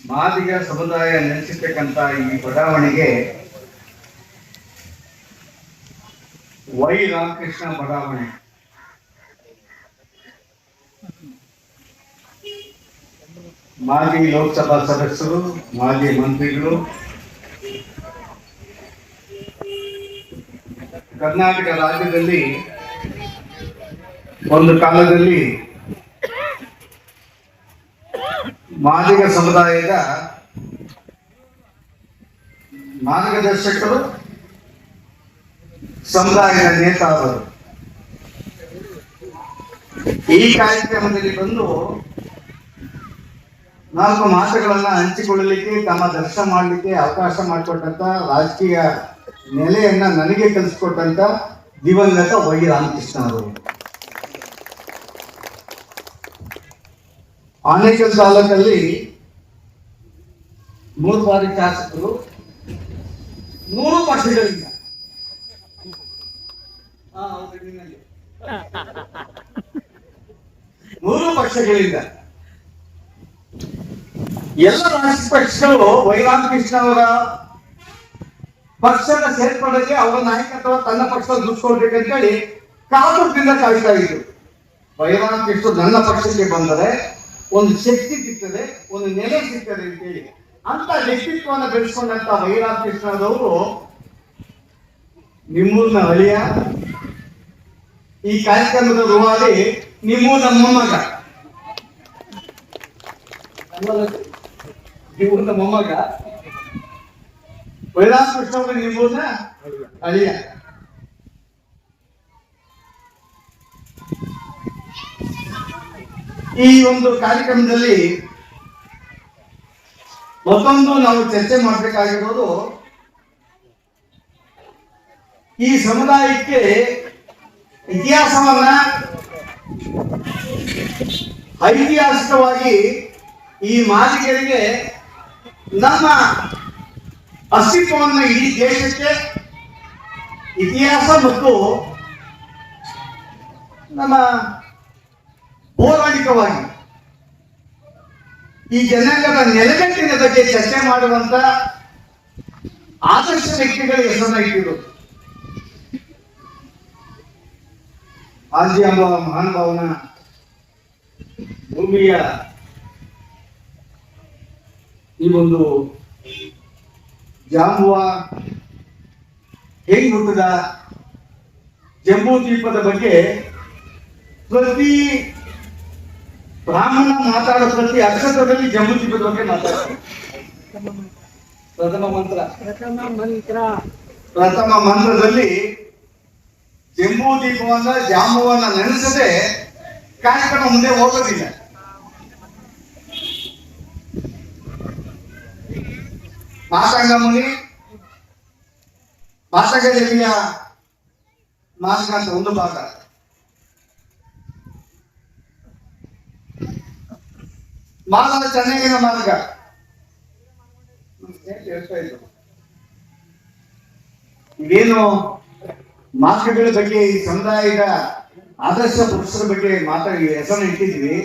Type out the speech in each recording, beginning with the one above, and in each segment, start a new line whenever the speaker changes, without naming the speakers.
ಮಾದಿಗ ಸಮುದಾಯ ನೆಲೆಸಿರ್ತಕ್ಕಂಥ ಈ ಬಡಾವಣೆಗೆ ವೈ ರಾಮಕೃಷ್ಣ ಬಡಾವಣೆ. ಮಾಜಿ ಲೋಕಸಭಾ ಸದಸ್ಯರು, ಮಾಜಿ ಮಂತ್ರಿಗಳು, ಕರ್ನಾಟಕ ರಾಜ್ಯದಲ್ಲಿ ಒಂದು ಕಾಲದಲ್ಲಿ ಮಾದಿಗ ಸಮುದಾಯದ ಮಾರ್ಗದರ್ಶಕರು, ಸಮುದಾಯದ ನೇತಾರರು. ಈ ಕಾರ್ಯಕ್ರಮದಲ್ಲಿ ಬಂದು 4 ಮಾತುಗಳನ್ನ ಹಂಚಿಕೊಳ್ಳಲಿಕ್ಕೆ, ತಮ್ಮ ದರ್ಶನ ಮಾಡಲಿಕ್ಕೆ ಅವಕಾಶ ಮಾಡಿಕೊಟ್ಟಂತ, ರಾಜಕೀಯ ನೆಲೆಯನ್ನ ನನಗೆ ಕಲಿಸ್ಕೊಟ್ಟಂತ ದಿವಂಗತ ವೈ ರಾಮಕೃಷ್ಣ ಅವರು. ಆನೇಕಲ್ ತಾಲೂಕಲ್ಲಿ 3 ಬಾರಿ ಶಾಸಕರು, 3 ಪಕ್ಷಗಳಿಂದ 3 ಪಕ್ಷಗಳಿಂದ ಎಲ್ಲ ರಾಜಕೀಯ ಪಕ್ಷಗಳು ವೈ ರಾಮಕೃಷ್ಣ ಅವರ ಪಕ್ಷದ ಸೇರ್ಪಡೆಗೆ ಅವರ ನಾಯಕತ್ವ ತನ್ನ ಪಕ್ಷ ದುಡ್ಸ್ಕೊಳ್ಬೇಕಂತೇಳಿ ಕಾತುರದಿಂದ ಕಾಯ್ತಾ ಇದ್ರು. ವೈ ರಾಮಕೃಷ್ಣ ನನ್ನ ಪಕ್ಷಕ್ಕೆ ಬಂದರೆ ಒಂದು ಶಕ್ತಿ ಸಿಗ್ತದೆ, ಒಂದು ನೆಲೆ ಸಿಗ್ತದೆ ಅಂತೇಳಿ ಅಂತ ವ್ಯಕ್ತಿತ್ವವನ್ನು ಬೆಳೆಸ್ಕೊಂಡಂತ ವೈ ರಾಮಕೃಷ್ಣರವರು ನಿಮ್ಮೂರಿನ ಅಳಿಯ, ಈ ಕಾರ್ಯಕ್ರಮದ ರೂವಾರಿ ನಿಮ್ಮೂರಿನ ಮೊಮ್ಮಗ, ನಿಮ್ಮೂರಿನ ಮೊಮ್ಮಗ ವೈ ರಾಮಕೃಷ್ಣ ಅವರು ನಿಮ್ಮೂರಿನ ಅಳಿಯ. ಈ ಒಂದು ಕಾರ್ಯಕ್ರಮದಲ್ಲಿ ಮತ್ತೊಂದು ನಾವು ಚರ್ಚೆ ಮಾಡಬೇಕಾಗಿರೋದು, ಈ ಸಮುದಾಯಕ್ಕೆ ಇತಿಹಾಸವನ್ನ ಐತಿಹಾಸಿಕವಾಗಿ ಈ ಮಾದಿಗರಿಗೆ ನಮ್ಮ ಅಸ್ತಿತ್ವವನ್ನು ಇಡೀ ದೇಶಕ್ಕೆ ಇತಿಹಾಸ ಮತ್ತು ನಮ್ಮ ಪೌರಾಣಿಕವಾಗಿ ಈ ಜನಾಂಗದ ನೆಲೆಗಟ್ಟಿನ ಬಗ್ಗೆ ಚರ್ಚೆ ಮಾಡುವಂತ ಆದರ್ಶ ವ್ಯಕ್ತಿಗಳ ಹೆಸರನ್ನ ಇಟ್ಟಿರು. ಆಜಿ ಎಂಬ ಮಹಾನುಭಾವನ ಭೂಮಿಯ ಈ ಒಂದು ಜಾಂಬುವ ಹೇಗೆ ಹುಟ್ಟದ, ಜಂಬೂ ದ್ವೀಪದ ಬಗ್ಗೆ ಪ್ರತಿ ಬ್ರಾಹ್ಮಣ ಮಾತಾಡೋ ಪ್ರತಿ ಅಕ್ಷರದಲ್ಲಿ ಜಂಬೂ ದ್ವೀಪದ ಬಗ್ಗೆ ಮಾತಾಡ್ತಾರೆ. ಪ್ರಥಮ ಮಂತ್ರದಲ್ಲಿ ಜಂಬೂ ದ್ವೀಪವನ್ನ, ಜಾಂಬುವನ್ನ ನೆನೆಸದೆ ಕಾರ್ಯಕ್ರಮ ಮುಂದೆ ಹೋಗೋದಿಲ್ಲ. ಮಾತಂಗ ಮುನಿ, ಮಾತಂಗ ದೇವಿಯ ಮಾರ್ಗ ಅಂತ ಒಂದು ಭಾಗ, ಮಾಲದ ಚೆನ್ನೈನ ಮಾರ್ಗ. ಇದೇನು ಮಾರ್ಗಗಳ ಬಗ್ಗೆ, ಈ ಸಮುದಾಯದ ಆದರ್ಶ ಪುರುಷರ ಬಗ್ಗೆ ಮಾತಾಡಿ ಹೆಸರನ್ನು ಇಟ್ಟಿದ್ವಿ,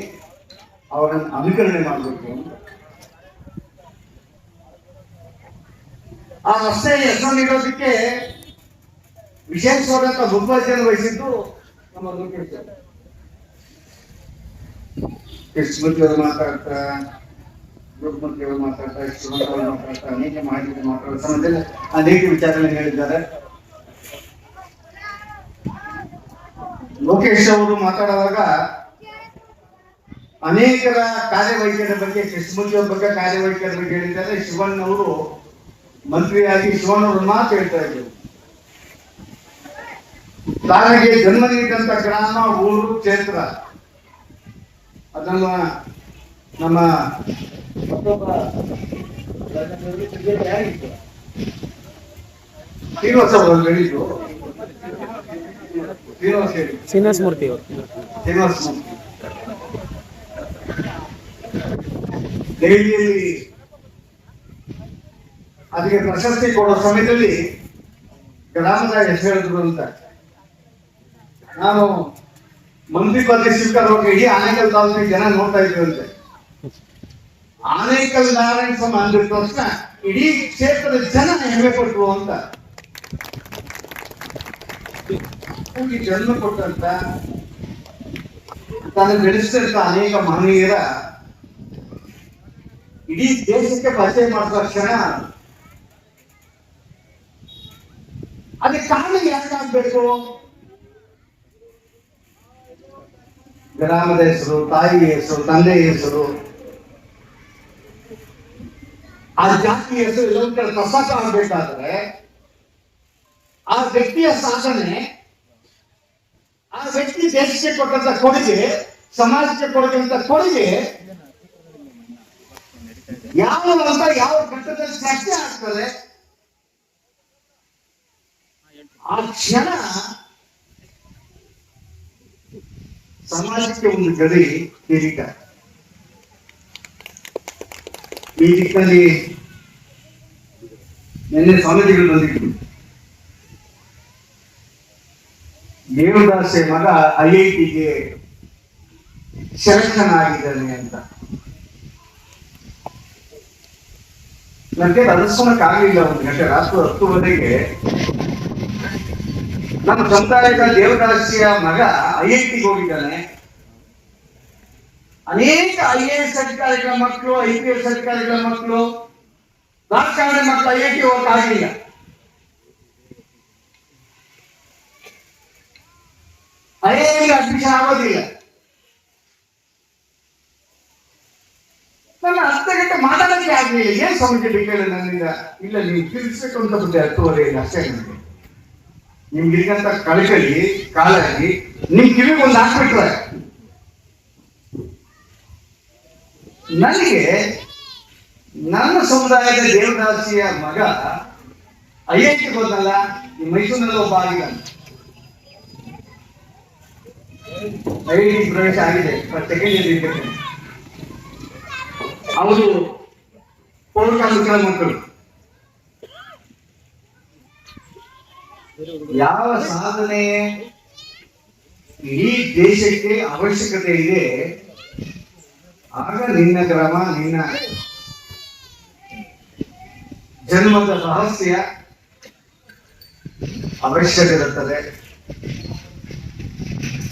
ಅವರನ್ನು ಅನುಕರಣೆ ಮಾಡಬೇಕು. ಆ ರಸ್ತೆ ಹೆಸರನ್ನು ಇಡೋದಕ್ಕೆ ವಿಶೇಷವಾದಂತ ಮುಖ್ಯಮಂತ್ರಿಯನ್ನು ವಹಿಸಿದ್ದು ನಮ್ಮ ಲೋಕೇಶ್ ಅವರು. ಕೃಷ್ಣಮೂರ್ತಿಯವರು ಮಾತಾಡ್ತಾ, ಮುಖ್ಯಮಂತ್ರಿಯವರು ಮಾತಾಡ್ತಾ, ಶಿವಮೊಗ್ಗವರು ಮಾತಾಡ್ತಾ, ಅನೇಕ ಮಾಹಿತಿ ಮಾತಾಡೋ ಸಮಯದಲ್ಲಿ ಅನೇಕ ವಿಚಾರಗಳನ್ನು ಹೇಳಿದ್ದಾರೆ. ಲೋಕೇಶ್ ಅವರು ಮಾತಾಡುವಾಗ ಅನೇಕರ ಕಾರ್ಯವೈಖರಿಯ ಬಗ್ಗೆ, ಕೃಷ್ಣಮೂರ್ತಿಯವರ ಬಗ್ಗೆ ಕಾರ್ಯವೈಖರಿಯ ಬಗ್ಗೆ ಹೇಳಿದ್ದಾರೆ. ಶಿವಣ್ಣವರು ಮಂತ್ರಿಯಾಗಿ ಶಿವಣ್ಣವರು ಮಾತು ಹೇಳ್ತಾ ಇದ್ರು. ತನಗೆ ಜನ್ಮ ನೀಡಿದಂತ ಗ್ರಾಮ, ಊರು, ಕ್ಷೇತ್ರ ಅದನ್ನು ನಮ್ಮ ಮತ್ತೊಬ್ಬ ಶ್ರೀನಿವಾಸ ಅವರು ಹೇಳಿದ್ರು.
ಶ್ರೀನಿವಾಸ ಮೂರ್ತಿ
ದೆಹಲಿಯಲ್ಲಿ ಅದಕ್ಕೆ ಪ್ರಶಸ್ತಿ ಕೊಡೋ ಸಮಯದಲ್ಲಿ ಗ್ರಾಮದ ಹೆಸರು ಹೇಳಿದ್ರು ಅಂತ. ನಾನು ಮಂತ್ರಿ ಪದವಿ ಸ್ವೀಕಾರವಾಗಿ ಇಡೀ ಆನೇಕಲ್ ತಾಲೂಕಿಗೆ ಜನ ನೋಡ್ತಾ ಇದ್ರಂತೆ. ಆನೇಕಲ್ ನಾರಾಯಣ ಸ್ವಾಮಿ ಅಂದಿದ ತಕ್ಷಣ ಇಡೀ ಕ್ಷೇತ್ರದ ಜನ ಹೆಮ್ಮೆ ಪಟ್ರು ಅಂತ. ಜನ್ಮ ಕೊಟ್ಟಂತ ತಾನು ಬೆಳೆಸಿದಂತ ಅನೇಕ ಮಹನೀಯರ ಇಡೀ ದೇಶಕ್ಕೆ ಪರಿಚಯ ಮಾಡಿದ ಕ್ಷಣ. ಅದಕ್ಕೆ ಕಾರಣ ಯಾಕಾಗಬೇಕು? ಗ್ರಾಮದ ಹೆಸರು, ತಾಯಿ ಹೆಸರು, ತಂದೆಯ ಹೆಸರು, ಆ ಜಾತಿ ಹೆಸರು ಎಲ್ಲೊಂದ್ ಕಡೆ ಪ್ರಸಾದ ಆಗ್ಬೇಕಾದ್ರೆ ಆ ವ್ಯಕ್ತಿಯ ಸಾಧನೆ, ಆ ವ್ಯಕ್ತಿ ದೇಶಕ್ಕೆ ಕೊಟ್ಟಂತ ಕೊಡುಗೆ, ಸಮಾಜಕ್ಕೆ ಕೊಡುವಂತ ಕೊಡುಗೆ ಯಾವ ಅಂತ ಯಾವ ಘಟ್ಟದಲ್ಲಿ ಚರ್ಚೆ ಆಗ್ತದೆ, ಆ ಕ್ಷಣ ಸಮಾಜಕ್ಕೆ ಒಂದು ಗಡಿ ಕಿರೀಟ. ಈ ದಿಕ್ಕಲ್ಲಿ ನಿನ್ನೆ ಸ್ವಾಮೀಜಿಗಳು ಬಂದಿದ್ರು. ದೇವದಾಸೆ ಮಗ IITಗೆ ಸೆಲೆಕ್ಷನ್ ಆಗಿದ್ದಾನೆ ಅಂತ. ನನಗೆ ರಜಿಸ್ಕೊಳಕ್ಕಾಗಲಿಲ್ಲ. 1 ಗಂಟೆ ರಾತ್ರಿ 10 ನಮ್ಮ ಸಮುದಾಯದ ದೇವದಾಸಿಯ ಮಗ IITಗೆ ಹೋಗಿದ್ದಾನೆ. ಅನೇಕ IAS ಅಧಿಕಾರಿಗಳ ಮಕ್ಕಳು, IPS ಅಧಿಕಾರಿಗಳ ಮಕ್ಕಳು, ರಾಜಕಾರಣ ಮಕ್ಕಳು IIT ಹೋಗಕ್ಕಾಗಲಿಲ್ಲ. IIT ಅಡ್ಮಿಷನ್ ಆಗೋದಿಲ್ಲ. ನನ್ನ 10 ಗಂಟೆ ಮಾತಾಡೋಕ್ಕೆ ಆಗಲಿಲ್ಲ. ಏನ್ ಸ್ವಾಮೀಜಿ ಬೇಕಾದ್ರೆ ನನ್ನಿಂದ ಇಲ್ಲ, ನೀವು ತಿಳಿಸ್ಬೇಕು ಅಂತ ಬಂದೆ 10:30 ಅಷ್ಟೇ. ನನಗೆ ನಿಮ್ಗಿರಿಗಂತ ಕಳಕಳಿ ಕಾಳಾಗಿ ನಿಮ್ ಕಿವಿಗೆ ಒಂದು ಹಾಕ್ಬಿಟ್ರೆ ನನಗೆ ನನ್ನ ಸಮುದಾಯದ ದೇವದಾಸಿಯ ಮಗ IIT ಹೋದಲ್ಲ, ಈ ಮೈಸೂರಿನಲ್ಲಿ ಒಬ್ಬ ಆಗಿಲ್ಲ. IIT ಪ್ರವೇಶ ಆಗಿದೆ, ಸೆಕೆಂಡ್ ಇಯರ್. ಅವರು ಪೌರಕಾರ್ಮಿಕರ ಮಕ್ಕಳು. ಯಾವ ಸಾಧನೆ ಇಡೀ ದೇಶಕ್ಕೆ ಅವಶ್ಯಕತೆ ಇದೆ, ಆಗ ನಿನ್ನ ಗ್ರಾಮ, ನಿನ್ನ ಜನ್ಮದ ರಹಸ್ಯ ಅವಶ್ಯಕತೆ ಇರುತ್ತದೆ.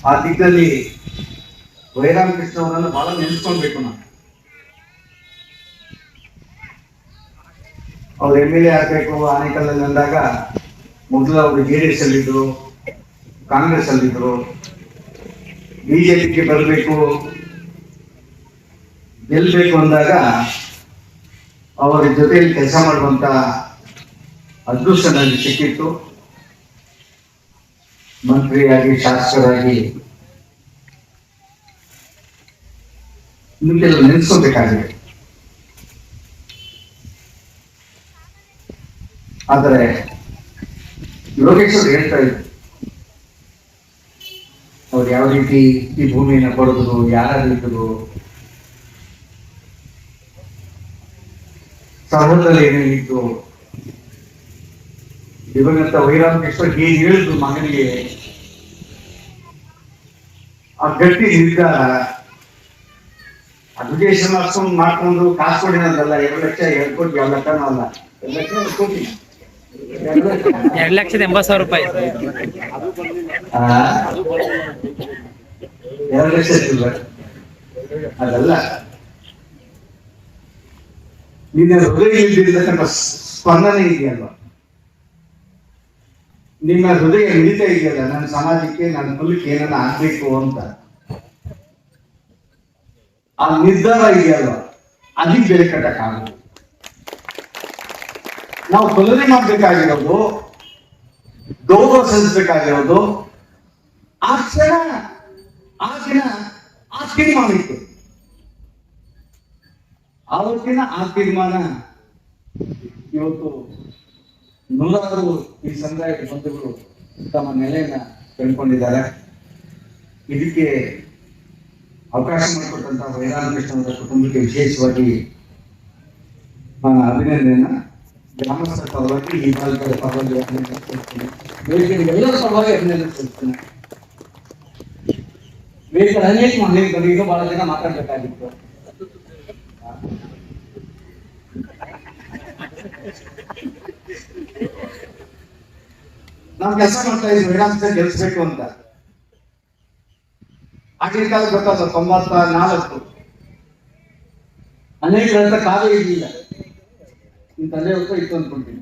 ಆ ದಿಕ್ಕಲ್ಲಿ ವೈರಾಮಕೃಷ್ಣ ಅವರನ್ನು ಬಹಳ ನೆನೆಸ್ಕೊಳ್ಬೇಕು. ನಾವು ಅವ್ರು MLA ಆಗ್ಬೇಕು ಆನೇಕಲ್ಲಲ್ಲಿ ಅಂದಾಗ ಮೊದಲು ಅವರು JDS ಅಲ್ಲಿದ್ರು, ಕಾಂಗ್ರೆಸ್ ಅಲ್ಲಿದ್ರು. BJPಗೆ ಬರಬೇಕು, ಗೆಲ್ಬೇಕು ಅಂದಾಗ ಅವರ ಜೊತೆಯಲ್ಲಿ ಕೆಲಸ ಮಾಡುವಂತ ಅದೃಷ್ಟ ನನಗೆ ಸಿಕ್ಕಿತ್ತು. ಮಂತ್ರಿಯಾಗಿ, ಶಾಸಕರಾಗಿ ನಿಮ್ಗೆಲ್ಲ ನೆನೆಸ್ಕೋಬೇಕಾಗಿದೆ. ಆದರೆ ಲೋಕೇಶ್ ಅವರು ಹೇಳ್ತಾ ಇದ್ರು, ಅವ್ರು ಯಾವ ರೀತಿ ಈ ಭೂಮಿಯನ್ನು ಕೊಡೋದು, ಯಾರಿದ್ರು, ಸಹೋದರಲ್ಲಿ ಏನೇನಿತ್ತು. ದಿವಂಗತ ವೈರಾಮಕೃಷ್ಣ ಹೇಗೆ ಹೇಳಿದ್ರು ಮಗನಿಗೆ ಆ ಗಟ್ಟಿ ನಿರ್ಧಾರ. ಅಪ್ಲಿಕೇಶನ್ ಅಷ್ಟೊಂದು ಮಾಡ್ಕೊಂಡು ಕಾಸು ಕೊಡಿನಲ್ಲ, 2 ಲಕ್ಷ 2 ಕೋಟಿ 2 ಲಕ್ಷನೂ ಅಲ್ಲ, 2 ಲಕ್ಷ 1 ಕೋಟಿ
2,80,000 ರೂಪಾಯಿ.
2 ಲಕ್ಷ ಅದಲ್ಲ. ನಿನ್ನ ಹೃದಯದಲ್ಲಿರ್ತಕ್ಕಂಥ ಸ್ಪಂದನೆ ಇದೆಯಲ್ವ, ನಿಮ್ಮ ಹೃದಯ ಮಿಡಿತ ಇದೆಯಲ್ಲ, ನನ್ನ ಸಮಾಜಕ್ಕೆ, ನನ್ನ ಕುಲಕ್ಕೆ ಏನನ್ನ ಆಗ್ಬೇಕು ಅಂತ ಆ ನಿರ್ಧಾರ ಇದೆಯಲ್ವ, ಅದಕ್ಕೆ ಬೆಲೆ ಕಟ್ಟಕ್ಕಾಗಲ್ಲ. ನಾವು ಕೊಲನೆ ಮಾಡ್ಬೇಕಾಗಿರೋದು, ಗೌರವ ಸಲ್ಲಿಸಬೇಕಾಗಿರೋದು ಆ ಕ್ಷಣ, ಆ ದಿನ, ಆ ತೀರ್ಮಾನ ಇತ್ತು. ಆವತ್ತಿನ ಆ ತೀರ್ಮಾನ ಇವತ್ತು ನೂರಾರು ಈ ಸಮುದಾಯದ ಬಂಧುಗಳು ತಮ್ಮ ನೆಲೆಯನ್ನ ಕಂಡುಕೊಂಡಿದ್ದಾರೆ. ಇದಕ್ಕೆ ಅವಕಾಶ ಮಾಡಿಕೊಟ್ಟಂತಹ ವೈರಾಮಕೃಷ್ಣ ಅವರ ಕುಟುಂಬಕ್ಕೆ ವಿಶೇಷವಾಗಿ ನಾನು ಅಭಿನಂದನೆಯನ್ನ ಗ್ರಾಮಸ್ಥರ ಪರವಾಗಿ, ಈ ಬಾಲಕರ ಪರವಾಗಿ ಅಭಿನಂದಿಸುತ್ತೇನೆ. ವೇದಿಕೆಗೆಲ್ಲರ ಪರವಾಗಿ ಅಭಿನಂದಿಸುತ್ತೇನೆ. ವೇದಿಕೆ ಅನೇಕ ಮನೆಗೆ ಬಹಳ ಜನ ಮಾತಾಡ್ಬೇಕಾಗಿತ್ತು. ನಾವು ಕೆಲಸ ಮಾಡ್ತಾ ಇದ್ವಿ ವಿಧಾನಸಭೆ ಗೆಲ್ಲಿಸ್ಬೇಕು ಅಂತ. ಆಗಿನ ಕಾಲ ಗೊತ್ತಲ್ಲ 94 ಅನೇಕ ಅಂತ ಕಾಲ ಇರಲಿಲ್ಲ. ನಿಮ್ ತಲೆ ಹೊತ್ತು ಇತ್ತು ಅಂದ್ಕೊಂತೀನಿ.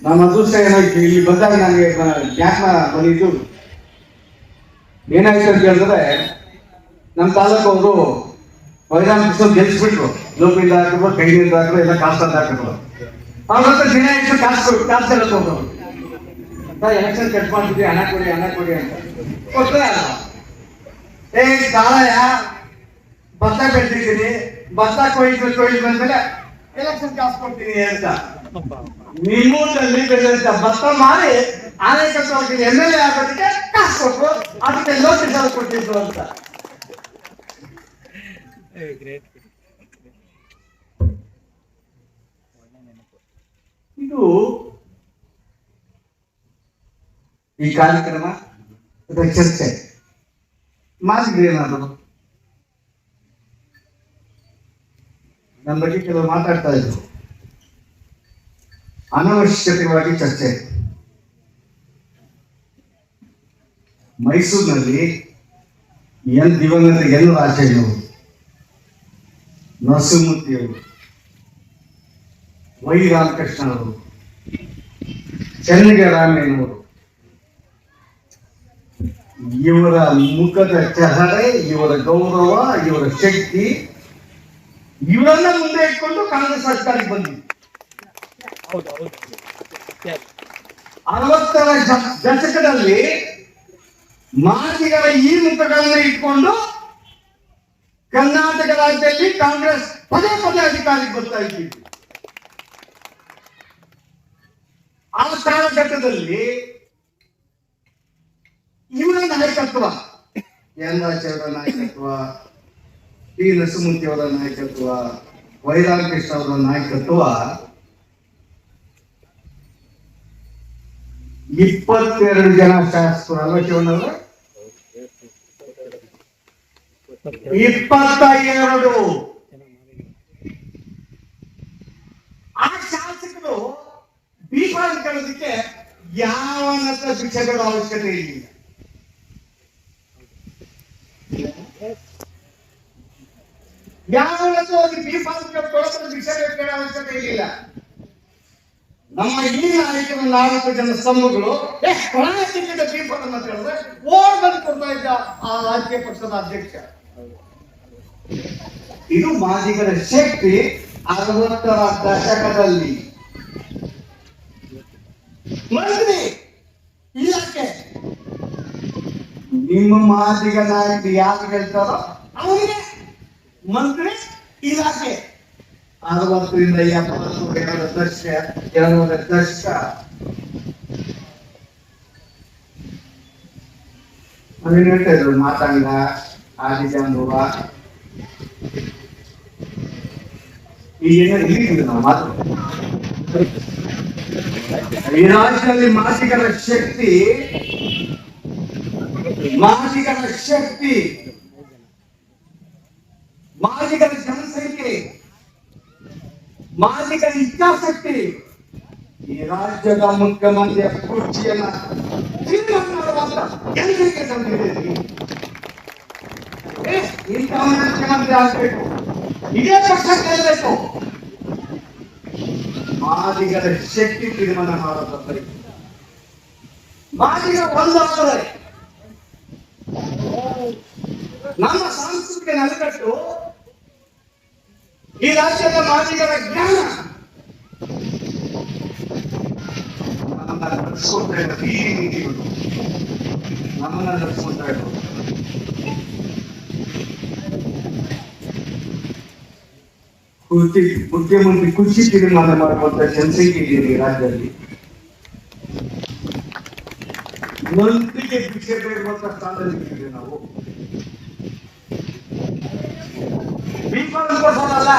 ನಮ್ಮ ಅದೃಷ್ಟ ಏನಾಯ್ತು, ಇಲ್ಲಿ ಬಂದಾಗ ನನಗೆ ಜ್ಞಾಪನ ಬಂದಿದ್ದು ಏನಾಯ್ತು ಅಂತ ಹೇಳಿದ್ರೆ, ನಮ್ಮ ತಾಲೂಕು ಅವರು ವೈರಾಮ್ ಕೃಷ್ಣ ಗೆಲ್ಸ್ಬಿಟ್ರು. ಲೋಕದಿಂದ ಹಾಕಿದ್ರು, ಕೈಯಿಂದ ಹಾಕಿದ್ರು, ಎಲ್ಲ ಕಾಸ್ತಂತ ಹಾಕಿದ್ರು. ಅವ್ರ ಹತ್ರ ದಿನ ಇಟ್ಟು ಕಾಸು ಹೋಗೋರು. ಎಲೆಕ್ಷನ್ ಕಟ್ ಮಾಡ್ತಿದ್ವಿ, ಹಣ ಕೊಡಿ ಅಂತ ಕೊಟ್ಟರೆ ಕಾಳಯ ಭತ್ತ ಬೆಳೆದಿದ್ದೀನಿ, ಭತ್ತ ಕೊಯ್ದು ಬಂದ್ಮೇಲೆ ಎಲೆಕ್ಷನ್ ಕಾಸು ಕೊಡ್ತೀನಿ ಅಂತ. ನಿಮ್ಮೂರಲ್ಲಿ ಬೆಳೆದಂತ ಭತ್ತ ಮಾರಿ ಆನೇಕತ್ವಕ್ಕೆ MLA ಆಗೋದಕ್ಕೆ ಕಾಸು ಕೊಟ್ಟರು, ಅದಕ್ಕೆ ಲೋಕಸಭೆ ಕೊಟ್ಟಿದ್ರು ಅಂತ. ಇದು ಈ ಕಾರ್ಯಕ್ರಮ ಚರ್ಚೆ ಮಾತಿಗೇನಾದ್ರು ನನ್ನ ಬಗ್ಗೆ ಕೆಲವರು ಮಾತಾಡ್ತಾ ಇದ್ರು. ಅನವಶ್ಯಕವಾಗಿ ಚರ್ಚೆ. ಮೈಸೂರಿನಲ್ಲಿ ದಿವಂಗತ ಎನ್ ರಾಜಯ್ಯನವರು, ನರಸಿಂಹಮೂರ್ತಿಯವರು, ವೈ ರಾಮಕೃಷ್ಣವರು, ಚೆನ್ನಗರಾಮಯ್ಯನವರು, ಇವರ ಮುಖದ ಚಹರೆ, ಇವರ ಗೌರವ, ಇವರ ಶಕ್ತಿ, ಇವರನ್ನ ಮುಂದೆ ಇಟ್ಕೊಂಡು ಕಾಂಗ್ರೆಸ್ ಸರ್ಕಾರಕ್ಕೆ ಬಂದಿದೆ. 60ರ ದಶಕದಲ್ಲಿ ಮಾದಿಗರ ಈ ಮುಖಗಳನ್ನು ಇಟ್ಕೊಂಡು ಕರ್ನಾಟಕ ರಾಜ್ಯದಲ್ಲಿ ಕಾಂಗ್ರೆಸ್ ಪದೇ ಅಧಿಕಾರಕ್ಕೆ ಬರ್ತಾ ಇದ್ದೀವಿ. ಆ ಕಾಲಘಟ್ಟದಲ್ಲಿ ಇವರ ನಾಯಕತ್ವ, ಎನ್ ರಾಜಯ್ಯವರ ನಾಯಕತ್ವ, ಟಿ ನರಸಿಂಹಮೂರ್ತಿ ಅವರ ನಾಯಕತ್ವ, ವೈ ರಾಮಕೃಷ್ಣ ಅವರ ನಾಯಕತ್ವ 22 ಜನ ಶಾಸಕರು ಅಲ್ವಾ ಶಿವಣ್ಣವರು? 22 ಆ ಶಾಸಕರು ಬೀಫಾರ್ಮ್ ಕರೆದಕ್ಕೆ ಯಾವನತ್ರ ಶಿಕ್ಷಕರ ಅವಶ್ಯಕತೆ ಇಲ್ಲ. ಯಾವನತ್ರ ಹೋಗಿ ಬೀಫಾರ್ಮ್ ಕೊಡೋದ್ರ ಶಿಕ್ಷಕರ ಅವಶ್ಯಕತೆ ಇಲ್ಲ. ನಮ್ಮ ಈ ನಾಯಕರ 4 ಜನ ಸ್ತಂಭಗಳು ಬೀಫಾರ್ಮ್ ಅಂತ ಹೇಳಿದ್ರೆ ಓಡ್ ಬಂದು ಕೊಡ್ತಾ ಇದ್ದ ಆ ರಾಜಕೀಯ ಪಕ್ಷದ ಅಧ್ಯಕ್ಷ. ಇದು ಮಾದಿಗರ ಶಕ್ತಿ 60ರ ದಶಕದಲ್ಲಿ. ಮಂತ್ರಿ ಇಲಾಖೆ ನಿಮ್ಮ ಮಾದಿಗ ನಾಯಕ ಯಾರು ಹೇಳ್ತಾರೋ ಅವರಿಗೆ ಮಂತ್ರಿ ಇಲಾಖೆ. 60ರಿಂದ 70 ದಶಕ ಅದೇನು ಹೇಳ್ತಾ ಇದ್ರು, ಮಾತಂಗ, ಆದಿಜಾಂಬುವ, ಈಗೇನೋ ಇಲ್ಲಿದ್ದೀವಿ ನಾವು ಮಾತು. ಈ ರಾಜ್ಯದಲ್ಲಿ ಮಾದಿಗರ ಶಕ್ತಿ, ಮಾದಿಗರ ಜನಸಂಖ್ಯೆ, ಮಾದಿಗರ ಇಚ್ಛಾಶಕ್ತಿ ಈ ರಾಜ್ಯದ ಮುಖ್ಯಮಂತ್ರಿಯ ಕುರ್ಚಿಯನ್ನ ಜನರಿಗೆ ತಂದಿದೆ. ಇಂಥವನ್ನ ಮುಖ್ಯಮಂತ್ರಿ ಆಗಬೇಕು, ಇದೇ ಪಕ್ಷ ಗೆಲ್ಲಬೇಕು. ಮಾದಿಗರ ಶಕ್ತಿ ತೀರ್ಮಾನ ಮಾಡೋದು. ಮಾದಿಗ ಒಂದಾದರೆ ನಮ್ಮ ಸಾಂಸ್ಕೃತಿಕ ನೆಲೆಗಟ್ಟು, ಈ ರಾಜ್ಯದ ಮಾದಿಗರ ಜ್ಞಾನ ನಡೆಸ್ಕೊಳ್ತಾ ಇರೋ ಈ ನೀತಿಗಳು ನಮ್ಮನ್ನ ನಡೆಸ್ಕೊಳ್ತಾ ಇರೋದು. ಮುಖ್ಯಮಂತ್ರಿ ಕೃಷಿ ತೀರ್ಮಾನ ಮಾಡುವಂತ ಜನಸಂಖ್ಯೆ ಇದೆ ಈ ರಾಜ್ಯದಲ್ಲಿ. ಮಂತ್ರಿಗೆ ಭಿಕ್ಷೆ ಬೇಡುವಂತ ಸ್ಥಾನದಲ್ಲಿ ಇದ್ದೀವಿ ನಾವು. ಕೊಡೋದಲ್ಲ,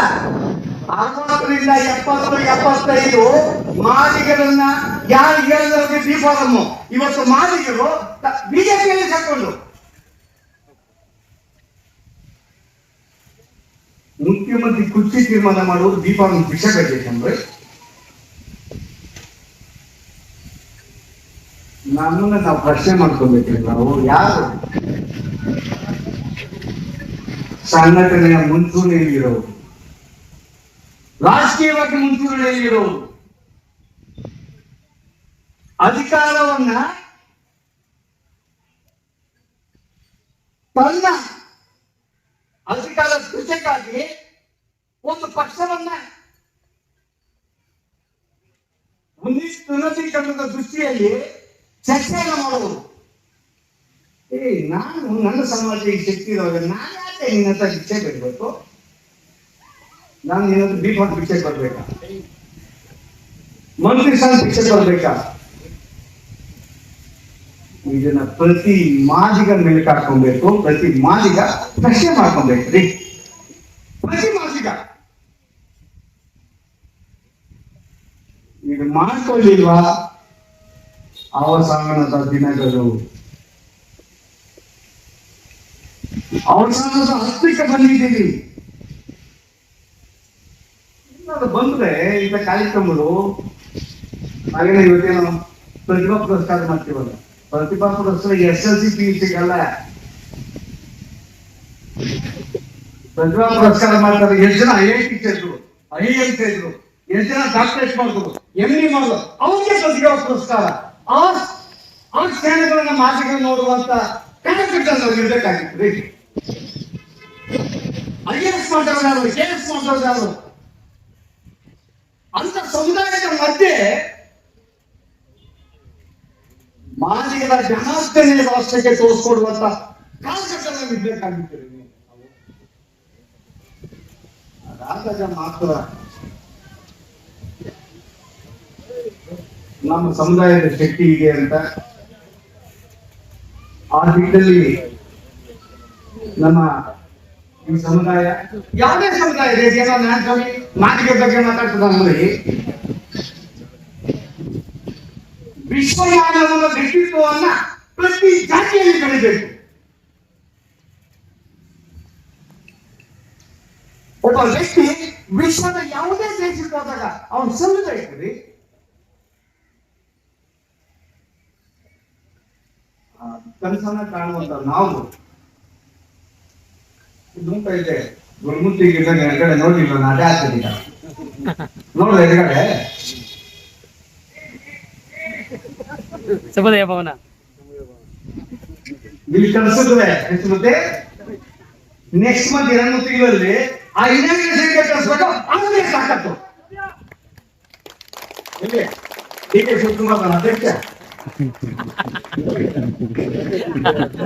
60ರಿಂದ 70-75 ಮಾದಿಗರನ್ನ ಯಾರು ಹೇಳಿದ್ರೆ ಬಿಫಾರಮ್ ಇವತ್ತು ಮಾದಿಗರು ಬಿಜೆಪಿಯಲ್ಲಿ ಸೇರ್ಕೊಂಡು ಮುಖ್ಯಮಂತ್ರಿ ಕುರ್ಚಿ ತೀರ್ಮಾನ ಮಾಡುವುದು ದೀಪ ವಿಷಯ ಬೇಕಂದ್ರೆ ನಮ್ಮನ್ನ ನಾವು ಪ್ರಶ್ನೆ ಮಾಡ್ಕೋಬೇಕ್ರಿ. ನಾವು ಯಾರು ಸಂಘಟನೆಯ ಮುಂಚೂಣಿಯಲ್ಲಿರೋರು, ರಾಜಕೀಯವಾಗಿ ಮುಂಚೂಣಿಯಲ್ಲಿರೋರು, ಅಧಿಕಾರವನ್ನ ತನ್ನ ಅಧಿಕಾರ ಕೃಷಿಗಾಗಿ ಒಂದು ಪಕ್ಷವನ್ನ ಉನ್ನತೀಕರಣದ ದೃಷ್ಟಿಯಲ್ಲಿ ಚರ್ಚೆಯನ್ನು ಮಾಡುವುದು. ನಾನು ನನ್ನ ಸಮಾಜಕ್ಕೆ ಶಕ್ತಿ ಇರುವಾಗ ನಾನು ಯಾಕೆ ನಿನ್ನ ಹತ್ರ ಭಿಕ್ಷೆ ಬಿಡ್ಬೇಕು? ನಾನು ನಿನ್ನ ಹತ್ರ ದೀಪ ಭಿಕ್ಷೆ ಕೊಡ್ಬೇಕಾ? ಮಂತ್ರಿ ಸ್ಥಾನ ಭಿಕ್ಷೆ ಕೊಡ್ಬೇಕಾ? ಇದನ್ನ ಪ್ರತಿ ಮಾದಿಗ ಮೇಲೆ ಕಾಡ್ಕೊಬೇಕು, ಪ್ರತಿ ಮಾದಿಗ ಪ್ರಶ್ನೆ ಮಾಡ್ಕೊಬೇಕ್ರಿ. ಪ್ರತಿ ಮಾದಿಗ ಇದು ಮಾಡ್ಕೊಳ್ಳಿಲ್ವಾ ಅವಸಾನದ ದಿನಗಳು, ಅವಸಾನದ ಹತ್ತಿಕ್ಕೆ ಬಂದಿದ್ದೀವಿ. ಅದು ಬಂದ್ರೆ ಇಂಥ ಕಾರ್ಯಕ್ರಮಗಳು ಹಾಗೇನೆ ಇವತ್ತೇನು ಪ್ರತಿಭಾ ಪುರಸ್ಕಾರ ಮಾಡ್ತೀವಲ್ಲ, ಪ್ರತಿಭಾ ಪುರಸ್ಕಾರ SLC PUC ಅಲ್ಲ, ಪ್ರತಿಭಾ ಪುರಸ್ಕಾರ ಮಾಡ್ತಾರೆ. ಎಷ್ಟು ಜನ IIT ಸೇರಿದ್ರು, IIM ಸೇರಿದ್ರು, ಎಷ್ಟು ಜನ ಡಾಕ್ಟರೇಟ್ ಮಾಡಿದ್ರು, MD ಮಾಡಿದ್ರು, ಅವ್ರಿಗೆ ಪ್ರತಿಭಾ ಪುರಸ್ಕಾರ. ಆ ಕ್ಷಣಗಳನ್ನ ಮಾತಿಗೆ ನೋಡುವಂತ ಕಾರ್ಯಕ್ರಮ ಇರ್ಬೇಕಾಗಿತ್ತು. IAS ಮಾಡೋರು ಯಾರು, KS ಮಾಡೋರು ಯಾರು, ಅಂತ ಸಮುದಾಯದ ಮಧ್ಯೆ ಮಾದಿಗರ ಜನಾರ್ದನೆಯ ರಾಷ್ಟ್ರಕ್ಕೆ ತೋರಿಸ್ಕೊಡುವಂತ ಕಾರ್ಯಕ್ರಮ ಇರ್ಬೇಕಾಗಿತ್ತು. ಅದಾದಾಗ ಮಾತ್ರ ನಮ್ಮ ಸಮುದಾಯದ ಶಕ್ತಿ ಇದೆ ಅಂತ ಆ ದಿಕ್ಕಲ್ಲಿ ನಮ್ಮ ಈ ಸಮುದಾಯ, ಯಾವುದೇ ಸಮುದಾಯ ಇದೆ, ಮಾದಿಗೆ ಬಗ್ಗೆ ಮಾತಾಡ್ತದೆ. ವಿಶ್ವಮಾನವನ ವ್ಯಕ್ತಿತ್ವವನ್ನ ಪ್ರತಿ ಜಾತಿಯಲ್ಲಿ ಬೆಳಿಬೇಕು. ಒಬ್ಬ ವ್ಯಕ್ತಿ ವಿಶ್ವದ ಯಾವುದೇ ದೇಶಕ್ಕೆ ಹೋದಾಗ ಅವನು ಸಲ್ಲಬೇಕ್ರಿ. ಕನಸನ್ನ ಕಾಣುವಂತ ನಾವು ದುಂಪ ಇದೆ ಗುರುಮುತ್ತಿಗೆ ಎಡಗಡೆ ನೋಡಿಲ್ಲ, ಅದೇ ಆಗ್ತದೆ. ಈಗ ನೋಡ್ರಿ ಎಡಗಡೆ
ಭವನ
ಇಲ್ಲಿ ಕಳಿಸಿದ್ರೆ ಮತ್ತೆ ನೆಕ್ಸ್ಟ್ ಮಂತ್ 2 ತಿಂಗಳಲ್ಲಿ ಆ ಇನಾಗ್ರೇಷನ್ ಕಳಿಸ್ಬೇಕು. ಆಮೇಲೆ ಸಾಕತ್ತು ಇಲ್ಲಿ DK ಶಿವಕುಮಾರ್ ಅಧ್ಯಕ್ಷ,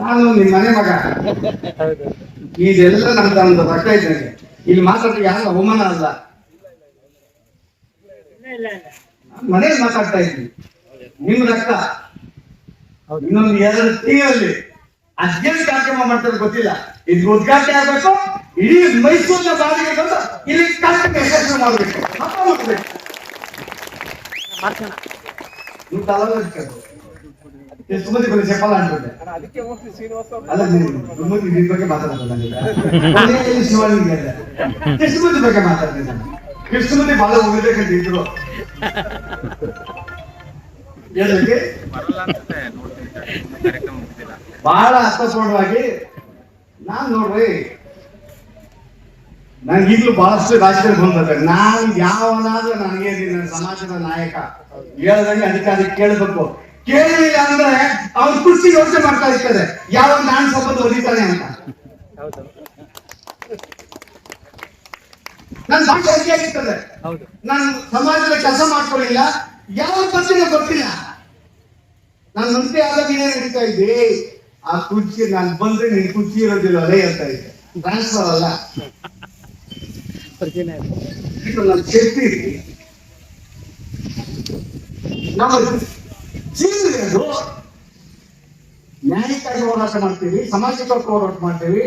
ನಾನು ನಿಮ್ಮ ಮನೆ ಮಗ, ಇದೆಲ್ಲ ನಮ್ದು ರೊಕ್ಕ ಇದ್ದೇನೆ. ಇಲ್ಲಿ ಮಾತಾಡ್ತಾ ಯಾರು ಅವಮಾನ ಅಲ್ಲ, ಮನೇಲಿ ಮಾತಾಡ್ತಾ ಇದ್ವಿ. ನಿಮ್ ರಕ್ತ ಇನ್ನೊಂದು 2 ತಿಂಗಳಲ್ಲಿ ಅದೇನು ಕಾರ್ಯಕ್ರಮ ಮಾಡ್ತಾರೆ ಗೊತ್ತಿಲ್ಲ. ಇದು ಉದ್ಘಾಟನೆ ಆಗ್ಬೇಕು, ಇಡೀ ಮೈಸೂರಿನ ಬಾಡಿಗೆ ಬಂದು ಇಲ್ಲಿ ಕಾರ್ಯಕ್ರಮ ಯಶಸ್ವಿ ಮಾಡ್ಬೇಕು, ಹಬ್ಬ ಮಾಡ್ಬೇಕು. ನೀವು ತಲಬೇಕು ಎಷ್ಟು ಮಂದಿ ಬರೀ ಚಪ್ಪಲ ಅಂತಿದ್ದೆ ಅಲ್ಲ, ಗುರುಮೂರ್ತಿ ನಿನ್ ಬಗ್ಗೆ ಮಾತಾಡ್ತಲ್ಲ. ಶಿವಾನಿಗೆ ಎಷ್ಟು ಮಂದಿ ಬಗ್ಗೆ ಮಾತಾಡ್ತಿದ್ದೆ, ಎಷ್ಟು ಮಂದಿ ಬಹಳ ಹೋಗ್ಬೇಕಂತ ಇದ್ರು. ಬಹಳ ಅರ್ಥಪೂರ್ಣವಾಗಿ ನಾನ್ ನೋಡ್ರಿ, ನಂಗೆ ಈಗಲೂ ಬಹಳಷ್ಟು ರಾಜಕೀಯ ಬಂದ್ರೆ ನಾನು ಯಾವನಾದ್ರೂ ನನಗೆ ನನ್ನ ಸಮಾಜದ ನಾಯಕ ಹೇಳ್ದಂಗೆ ಅಧಿಕಾರಿ ಕೇಳಬೇಕು. ಕೇಳಿಲ್ಲ ಅಂದ್ರೆ ಅವ್ರ ಕುರ್ಚಿ ಯೋಚನೆ ಮಾಡ್ತಾ ಇರ್ತಾರೆ, ಯಾವ ನಾನು ಸ್ವಲ್ಪ ಹೊಡಿತಾನೆ ಅಂತ. ನನ್ನ ಭಾಷೆ ಆಗಿರ್ತದೆ, ನಾನು ಸಮಾಜದ ಕೆಲಸ ಮಾಡ್ಕೊಳ್ಳಿಲ್ಲ, ಯಾವ ಪಕ್ಷನ ಗೊತ್ತಿಲ್ಲ. ನಾನು ಮಂತ್ರಿ ಆದಾಗ ಏನೇ ನಡೀತಾ ಇದ್ದೆ, ಆ ಕುರ್ಚಿ ನಾನು ಬಂದ್ರೆ ನಿನ್ ಕುರ್ಚಿ ಇರೋದಿಲ್ಲ ಅದೇ ಅಂತ ಇದೆ, ಟ್ರಾನ್ಸ್ಫರ್ ಅಲ್ಲ. ಇದು ನನ್ನ ಶಕ್ತಿ, ನಮ್ಮ ಜೀವನದು ನ್ಯಾಯಕ್ಕಾಗಿ ಹೋರಾಟ ಮಾಡ್ತೀವಿ, ಸಮಾಜಕ್ಕೆ ಹೋರಾಟ ಮಾಡ್ತೀವಿ,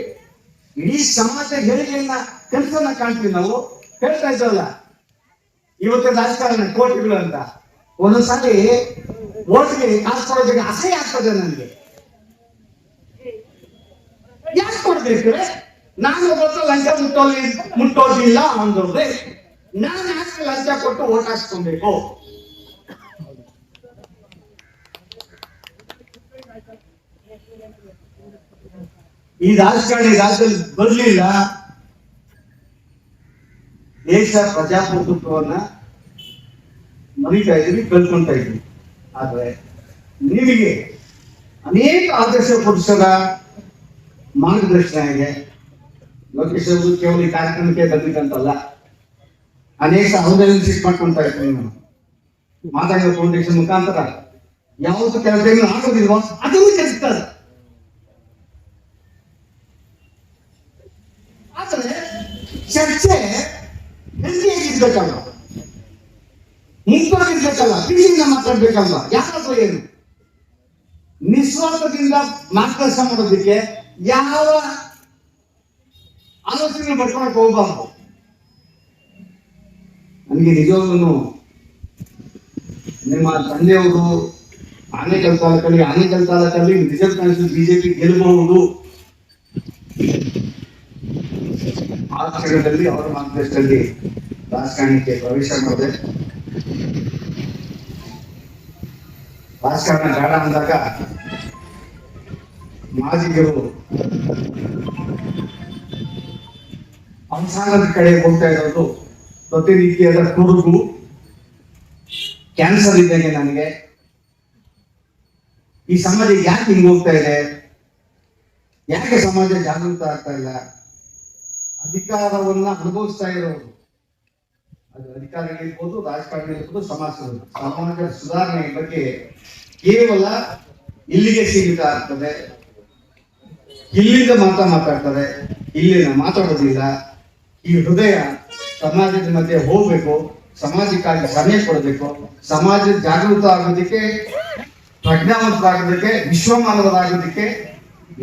ಇಡೀ ಸಮಾಜ ಹೇಳಿಕೆಯನ್ನ ಕೆಲಸನ ಕಾಣ್ತೀವಿ. ನಾವು ಹೇಳ್ತಾ ಇದ್ದಲ್ಲ ಇವತ್ತು ರಾಜಕಾರಣ ಕೋಟಿಗಳು ಅಂತ, ಒಂದೊಂದ್ಸಾರಿ ಓಟ್ಗೆ ಕಾಸು ಕೊಡೋದಕ್ಕೆ ಅಸಹ್ಯ ಆಗ್ತದೆ ನನಗೆ. ಯಾಕೆ ಕೊಡ್ಬೇಕು? ನಾನು ಗೊತ್ತು ಲಂಚ ಮುಟ್ಟೋದಿಲ್ಲ ಅಂದವ್ರೆ ನಾನು ಯಾಕೆ ಲಂಚ ಕೊಟ್ಟು ಓಟ್ ಹಾಕ್ಸ್ಕೊಬೇಕು? ಈ ರಾಜಕಾರಣಿ ರಾಜ್ಯದಲ್ಲಿ ಬರ್ಲಿಲ್ಲ, ದೇಶ ಪ್ರಜಾಪ್ರಭುತ್ವವನ್ನ ಮರಿತಾ ಇದ್ವಿ, ಕಲ್ಕೊಂತ ಇದ್ವಿ. ಆದ್ರೆ ನಿಮಗೆ ಅನೇಕ ಆದರ್ಶ ಪುರುಷರ ಮಾರ್ಗದರ್ಶನ ಇದೆ. ಲೋಕೇಶ್ ಅವರು ಕೇವಲ ಈ ಕಾರ್ಯಕ್ರಮಕ್ಕೆ ಬಂದಿದ್ದಂತಲ್ಲ, ಅನೇಕ ಸಹೋದರನ್ನು ಮಾಡ್ಕೊಂತ ಇರ್ತೀವಿ. ನಾವು ಮಾತಾಡಿದ ಫೌಂಡೇಶನ್ ಮುಖಾಂತರ ಯಾವುದು ಕೆಲಸ ಆಗೋದಿಲ್ವೋ ಅದನ್ನು ಕೆಲಸ. ಆದರೆ ಚರ್ಚೆ ಹೆಂಗಿರ್ಬೇಕಲ್ಲ, ಮುಕ್ತವಾಗಿರ್ಬೇಕಲ್ಲ, ಪ್ರೀತಿಯಿಂದ ಮಾತಾಡ್ಬೇಕಲ್ವ. ಯಾರಾದ್ರೂ ಏನು ನಿಸ್ವಾರ್ಥದಿಂದ ಮಾರ್ಗದರ್ಶನ ಮಾಡೋದಕ್ಕೆ ಯಾವ ಆಲೋಚನೆ ಬರ್ಕೊಳಕ್ ಹೋಗ್ಬಾರ್ದು. ನನಗೆ ನಿಜವಾಗ್ಲೂ ನಿಮ್ಮ ತಂದೆಯವರು ಆನೇಕಲ್ ತಾಲೂಕಲ್ಲಿ ರಿಸಲ್ಟ್ ಕಾಣಿಸಿದ ಬಿಜೆಪಿ ಗೆಲ್ಲಬಹುದು. ಆ ಕ್ಷಣದಲ್ಲಿ ಅವರ ಮಾರ್ಗದರ್ಶನದಲ್ಲಿ ರಾಜಕಾರಣಕ್ಕೆ ಪ್ರವೇಶ ಮಾಡಿದೆ. ರಾಜಕಾರಣ ಬೇಡ ಅಂದಾಗ ಮಾಜಿಗರು ಅವಸಾನದ ಕಡೆ ಹೋಗ್ತಾ ಇರೋದು ಪ್ರತಿನಿತ್ಯದ ಕುರುಗು. ಕ್ಯಾನ್ಸರ್ ಇದ್ದಂಗೆ ನನಗೆ ಈ ಸಮಾಜ ಯಾಕೆ ಹಿಂಗ್ ಹೋಗ್ತಾ ಇದೆ, ಯಾಕೆ ಸಮಾಜ ಜಾಗೃತ ಆಗ್ತಾ ಇಲ್ಲ? ಅಧಿಕಾರವನ್ನ ಅನುಭವಿಸ್ತಾ ಇರೋರು, ಅದು ಅಧಿಕಾರಿಗಳಿರ್ಬೋದು, ರಾಜಕಾರಣಿಗಳಿರ್ಬೋದು, ಸಮಾಜದ ಸುಧಾರಣೆ ಬಗ್ಗೆ ಕೇವಲ ಇಲ್ಲಿಗೆ ಸೀಮಿತ ಆಗ್ತದೆ. ಇಲ್ಲಿಂದ ಮಾತಾಡ್ತಾರೆ, ಇಲ್ಲಿನ ಮಾತಾಡೋದಿಲ್ಲ. ಈ ಹೃದಯ ಸಮಾಜದ ಮಧ್ಯೆ ಹೋಗ್ಬೇಕು, ಸಮಾಜಕ್ಕಾಗಿ ಸಮಯ ಕೊಡಬೇಕು, ಸಮಾಜ ಜಾಗೃತ ಆಗೋದಕ್ಕೆ, ಪ್ರಜ್ಞಾವಂತರಾಗೋದಕ್ಕೆ, ವಿಶ್ವಮಾನವರಾಗೋದಕ್ಕೆ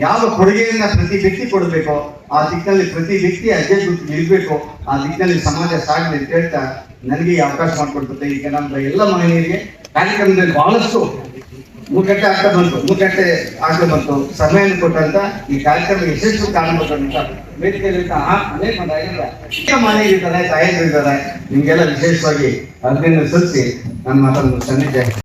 ಯಾವ ಕೊಡುಗೆಯನ್ನ ಪ್ರತಿ ವ್ಯಕ್ತಿ ಕೊಡಬೇಕೋ ಆ ದಿಕ್ಕಿನಲ್ಲಿ ಪ್ರತಿ ವ್ಯಕ್ತಿ ಅಜ್ಜೆ ಗುರುತು ನಿಲ್ಬೇಕು. ಆ ದಿಕ್ಕಿನಲ್ಲಿ ಸಮಾಜ ಸಾಗಲಿ ಅಂತ ಹೇಳ್ತಾ ನನಗೆ ಅವಕಾಶ ಮಾಡಿಕೊಡ್ತದೆ. ಈಗ ನಮ್ಮ ಎಲ್ಲ ಮಹಿಳೆಯರಿಗೆ ಕಾರ್ಯಕ್ರಮದಲ್ಲಿ ಬಹಳಷ್ಟು ಮುಖಟ್ಟೆ ಆಗ್ತಾ ಬಂತು. ಸಮಯ ಕೊಟ್ಟಂತ ಈ ಕಾರ್ಯಕ್ರಮ ಯಶಸ್ವಿ ಕಾಣಬೇಕಂತ ವೇದಿಕೆಯಲ್ಲಿ ಅನೇಕ ಮನೆಯಲ್ಲಿದ್ದಾರೆ, ತಾಯಂದಿರಿದ್ದಾರೆ. ನಿಮ್ಗೆಲ್ಲ ವಿಶೇಷವಾಗಿ ಅಭಿನಂದನೆ ಸಲ್ಲಿಸಿ ನನ್ನ ಮಾತನ್ನು ಸನ್ನಿಧ್ಯ